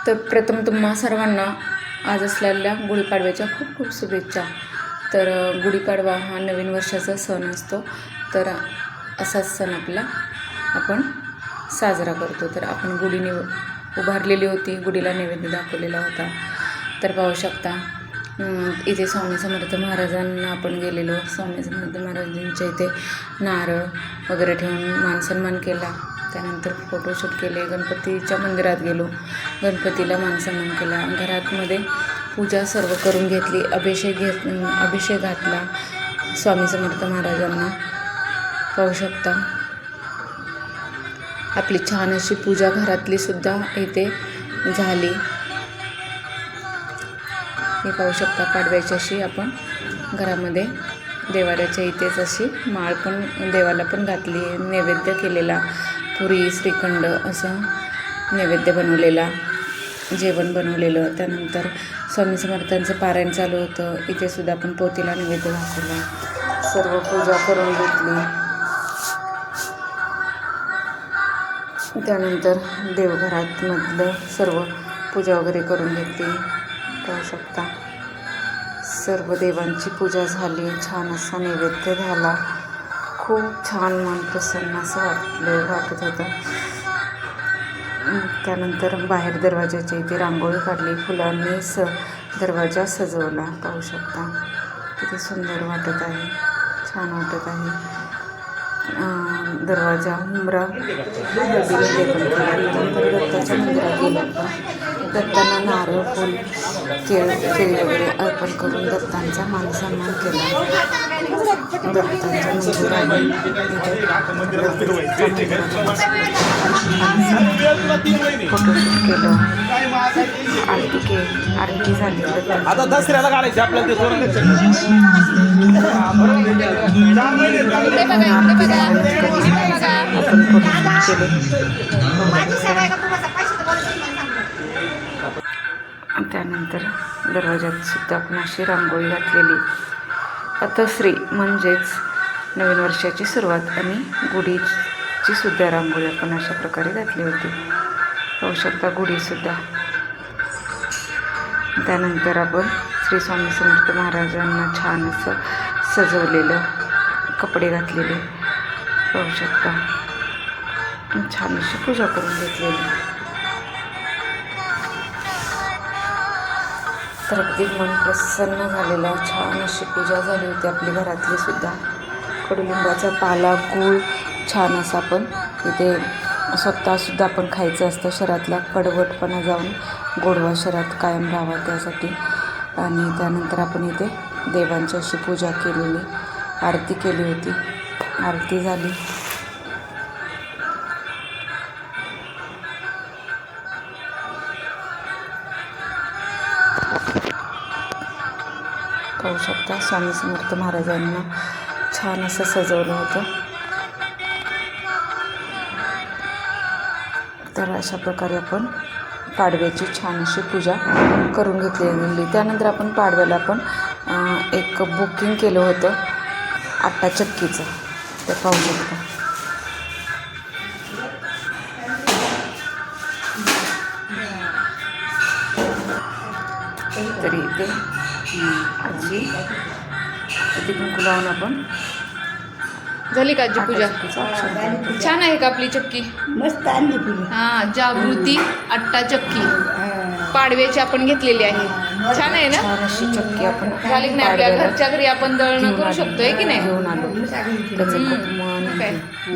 तर प्रथम तुम्हा सर्वांना आज असलेल्या गुढीपाडव्याच्या खूप खूप शुभेच्छा. तर गुढीपाडवा हा नवीन वर्षाचा सण असतो. तर असाच सण आपण साजरा करतो. तर आपण गुढीने उभारलेली होती, गुढीला नैवेद्य दाखवलेला होता. तर पाहू शकता इथे स्वामी समर्थ महाराजांना आपण गेलेलो. स्वामी समर्थ महाराजांच्या इथे नारळ वगैरे ठेवून मानसन्मान केला. त्यानंतर फोटोशूट केले. गणपतीच्या मंदिरात गेलो, गणपतीला मानसन्मान केला. घरामध्ये पूजा सर्व करून घेतली. अभिषेक घातला स्वामी समर्थ महाराजांना. पाहू शकता आपली छान अशी पूजा घरातली सुद्धा इथे झाली. हे पाहू शकता पाडव्याची अशी आपण घरामध्ये देवाऱ्याच्या इथेच अशी माळ पण देवाला पण घातली. नैवेद्य केलेला, पुरी श्रीखंड असं नैवेद्य बनवलेला, जेवण बनवलेलं. त्यानंतर स्वामी समर्थांचं पारायण चालू होतं. इथे सुद्धा आपण पोतीला नैवेद्य दाखवला. सर्व पूजा करून घेतली. त्यानंतर देवघरात मधलं सर्व पूजा वगैरे करून घेतली. पाहू शकता सर्व देवांची पूजा झाली. छान असा नैवेद्य झाला. खूप छान मन प्रसन्न असं वाटत होतं. त्यानंतर बाहेर दरवाजाच्या इथे रांगोळी काढली. फुलांनी दरवाजा सजवला. पाहू शकता किती सुंदर वाटत आहे, छान वाटत आहे. दरवाजा उंबरा हळदीने लेपन केला. त्यानंतर दत्ताच्या मंदिरात गेलो. दत्तांना नारळ, फूल, केळी वगैरे अर्पण करून दत्तांचा मानसन्मान केला. दत्तांच्या मंदिरात फोटोशूट केलं. आरती झाली. आता दसऱ्याला काढायची आपल्याला त्यानंतर दरवाजात सुद्धा आपण अशी रांगोळी घातलेली. अतश्री म्हणजेच नवीन वर्षाची सुरुवात आणि गुढीची सुद्धा रांगोळी आपण अशा प्रकारे घातली होती. पाहू शकता गुढीसुद्धा. त्यानंतर आपण श्री स्वामी समर्थ महाराजांना छान असं सजवलेलं, कपडे घातलेले. पाहू शकता छान अशी पूजा करून घेतलेली. तर अगदी मन प्रसन्न झालेला, छान अशी पूजा झाली होती आपली घरातली सुद्धा. कडुलिंबाचा पाला, गूळ छान असं आपण इथे स्वतःसुद्धा आपण खायचं असतं. शरीरातला कडवटपणा जाऊन गोडवा शरीरात कायम राहावा त्यासाठी. आणि त्यानंतर आपण इथे देवांची अशी पूजा केलेली, आरती केली होती. आरती झाली. पाहू शकता स्वामी समर्थ महाराजांना छान असं सजवलं होतं. तर अशा प्रकारे आपण पाडव्याची छान अशी पूजा करून घेतलेली. त्यानंतर आपण पाडव्याला आपण एक बुकिंग केलं होतं आटा चक्कीचं. ते पाहू शकता. तरी इथे आजी कुंकू लावून आपण झाली का आजी पूजा? छान आहे का आपली चक्की? मस्त आणली पुरी. हां, जागृती आट्टा चक्की पाडव्याची आपण घेतलेली आहे. छान आहे ना? छान अशी चक्की आपण झाली की नाही? आपल्या घरच्या घरी आपण दळणं करू शकतोय की नाही? घेऊन आलो. त्याचं खूप मन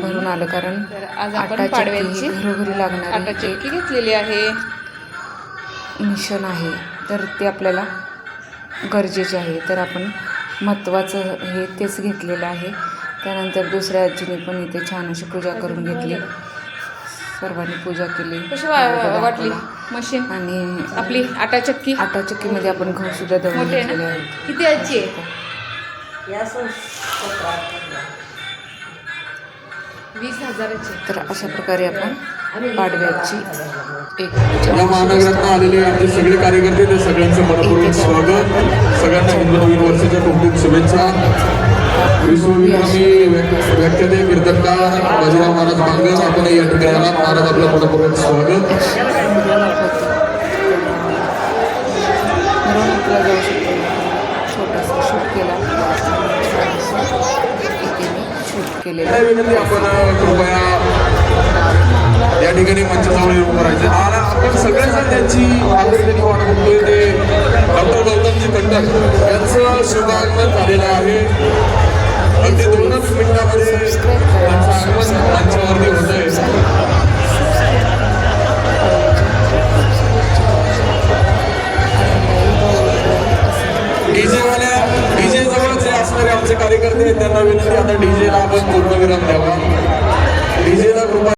भरून आलं. कारण आज आपण पाडव्याची घरोघरी लागणारी आटा चक्की घेतलेली आहे. मिशन आहे, तर ते आपल्याला गरजेचे आहे. तर आपण महत्त्वाचं हे तेच घेतलेलं आहे. त्यानंतर दुसऱ्या आजीने पण इथे छान अशी पूजा करून घेतली. सर्वांनी पूजा केली. कशी वाटली मशीन आणि आपली आटा चक्की? आटा चक्कीमध्ये आपण गहू सुद्धा दळून मोठे आहे घेतलेले ना? आहेत. किती आजी आहे? 20,000ची. तर अशा प्रकारे आपण पाडव्याची एक या महानगरात आलेले आमचे सगळे कार्यकर्ते, ते सगळ्यांचं मनपूर्वक स्वागत. सगळ्यांना हिंदू नवीन वर्षाच्या खूप खूप शुभेच्छा. विश्वविक्रमी व्याख्याते कीर्तनकार बाजीराव महाराज बांगर आपण या ठिकाणी महाराज आपलं मनपूर्वक स्वागत. केलेलं काय आहे. विनंती आपण कृपया या ठिकाणी मंचाजवळ उभं राहायचं आणि आपण सगळेजण त्यांची आदरणीय वाट बघतोय ते डॉक्टर गौतमजी कंडक यांचं शुभागमन झालेलं आहे. अगदी 2च मिनिटामध्ये त्यांचं आगमन मंचावरती होतंय. डीजे जवळ जे असणारे आमचे कार्यकर्ते आहेत त्यांना विनंती आता डीजेला आपण पूर्णविराम द्यावा. डीजेला कृपया